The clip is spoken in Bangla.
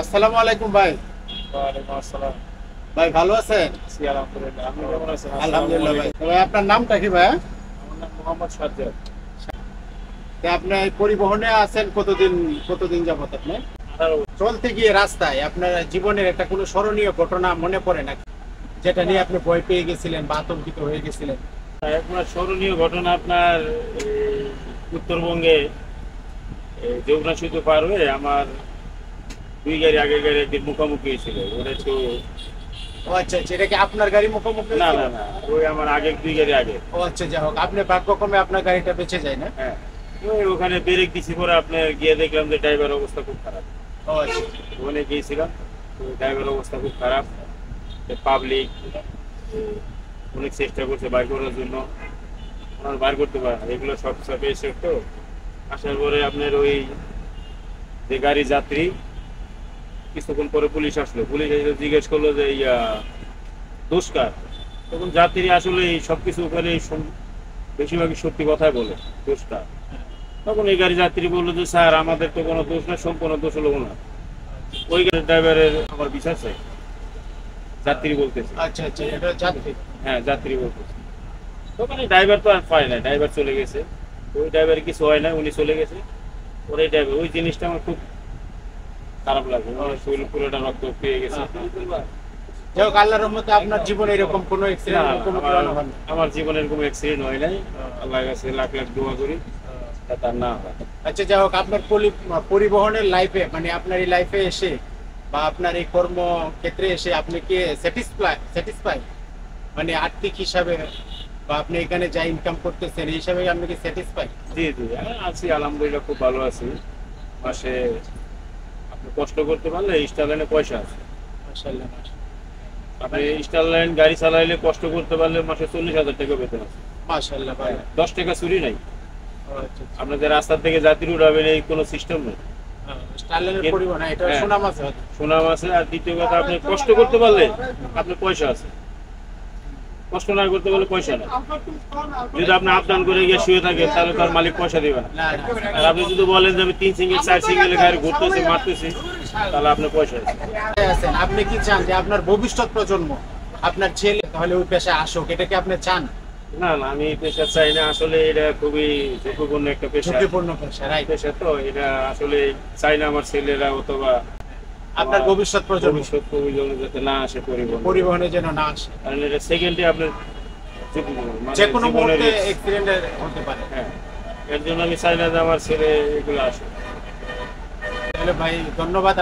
আসসালামু আলাইকুম ভাই। ওয়ালাইকুম আসসালাম। ভাই ভালো আছেন? জি আলহামদুলিল্লাহ। আপনি কেমন আছেন? আলহামদুলিল্লাহ ভাই। তো ভাই আপনার নামটা কি ভাই? আমার নাম মোহাম্মদ সাজ্জাদ। তো আপনি এই পরিবহনে আছেন কতদিন যাবত আপনি? 18 চলতে গিয়ে রাস্তায় আপনার জীবনের একটা কোনো স্মরণীয় ঘটনা মনে পড়ে নাকি? যেটা নিয়ে আপনি ভয় পেয়ে গেছিলেন বা আতঙ্কিত হয়ে গেছিলেন? আপনার স্মরণীয় ঘটনা আপনার উত্তরবঙ্গে যমুনা সেতু পার হয়ে আমার দুই গাড়ি আগের গাড়ি একদিন মুখোমুখি হয়েছিল। ওটা তো ও আচ্ছা আচ্ছা, এটা কি আপনার গাড়ি মুখোমুখি না হয়েছিল? না না, ওই আমার আগের দুই গাড়ি আগে। ও আচ্ছা, যাই হোক, আপনি ভাগ্যক্রমে আপনার গাড়িটা বেঁচে যায় না? হ্যাঁ, ওই ওখানে ব্রেক দিছি পরে আপনার গিয়ে দেখলাম যে ড্রাইভার অবস্থা খুব খারাপ। ও আচ্ছা ওখানে গিয়েছিলাম, তো ড্রাইভার অবস্থা খুব খারাপ। পাবলিক অনেক চেষ্টা করছে বাইর করার জন্য, ওনার বাইর করতে পারে না। এগুলো সব সব এসে তো আসার পরে আপনার ওই যে গাড়ি যাত্রী, কিছুক্ষণ পরে পুলিশ আসলো। পুলিশ এসে জিজ্ঞেস করলো যে দোষকার। তখন যাত্রী আসলে সবকিছু ওখানে বেশিরভাগই সত্যি কথাই বলে দোষকার। তখন এই গাড়ি যাত্রী বললো যে স্যার আমাদের তো কোনো দোষ না, সম্পূর্ণ দোষ হলো না ওই গাড়ির ড্রাইভারের। আমার বিশ্বাস আছে যাত্রী বলতেছে। আচ্ছা আচ্ছা, এটা যাত্রী। হ্যাঁ, যাত্রী বলতেছে। তখন ড্রাইভার তো আর পায় না, ড্রাইভার চলে গেছে। ওই ড্রাইভার কিছু হয় না, উনি চলে গেছে। ওই ড্রাইভার, ওই জিনিসটা আমার খুব খারাপ লাগে। শরীর পুরোটা রক্ত পেয়ে গেছে। যাই হোক, আল্লাহর রহমতে আপনার জীবনে এরকম কোনো না, অ্যাক্সিডেন্ট কোনো কারণে হয় না? আমার জীবনের কোনো অ্যাক্সিডেন্ট হয় নাই। আল্লাহর কাছে লাখ লাখ দোয়া করি যাতে আর না হয়। আচ্ছা, যাই হোক, আপনার পরিবহনের লাইফে, মানে আপনার এই লাইফে এসে বা আপনার এই কর্মক্ষেত্রে এসে আপনি কি স্যাটিসফাই, মানে আর্থিক হিসাবে, বা আপনি এখানে যা ইনকাম করতেছেন এই হিসাবে আপনি কি স্যাটিসফাই? জি জি, আছি আলহামদুলিল্লাহ, খুব ভালো আছি। মাসে আপনি কষ্ট করতে পারলে স্টার লাইনে পয়সা আছে। মাশাআল্লাহ। আপনি স্টার লাইন গাড়ি চালাইলে কষ্ট করতে পারলে মাসে 40,000 টাকা বেতন আছে। মাশাআল্লাহ ভাই। 10 টাকা চুরি নাই। ও আচ্ছা আচ্ছা। আপনাদের রাস্তার থেকে যাত্রী উঠাবেন এই কোনো সিস্টেম নেই। স্টারলাইনের পরিবহন, এটা হ্যাঁ। সুনাম আছে হয়তো। সুনাম আছে। আর দ্বিতীয় কথা, আপনি কষ্ট করতে পারলে আপনার পয়সা আছে। কষ্ট না করতে পারলে পয়সা নেই। যদি আপনি আপ ডাউন করে গিয়ে শুয়ে থাকেন তাহলে তার মালিক পয়সা দিবে না। না না। আর আপনি যদি বলেন যে আমি 3 সিঙ্গেল 4 সিঙ্গেল গাড়ি ঘুরতেছি মারতেছি, তাহলে আপনার পয়সা আছে। আছেন, আপনি কি চান যে আপনার ভবিষ্যৎ প্রজন্ম, আপনার ছেলে তাহলে ওই পেশায় আসুক? এটা কি আপনি চান? না না, আমি এই পেশা চাই না। আসলে এটা খুবই ঝুঁকিপূর্ণ একটা পেশা। ঝুঁকিপূর্ণ পেশা, রাইট। পেশা তো এটা আসলে চাই না আমার ছেলেরা অথবা আপনার ভবিষ্যৎ প্রজন্ম ভবিষ্যৎ প্রজন্ম যাতে না আসে পরিবহনে যেন না আসে। কারণ এটা সেকেন্ডে আপনার মানে যে কোনো জীবনের মুহূর্তে অ্যাক্সিডেন্ট হতে পারে। হ্যাঁ, এর জন্য আমি চাই না যে আমার ছেলে এগুলো আসে। তাহলে ভাই ধন্যবাদ।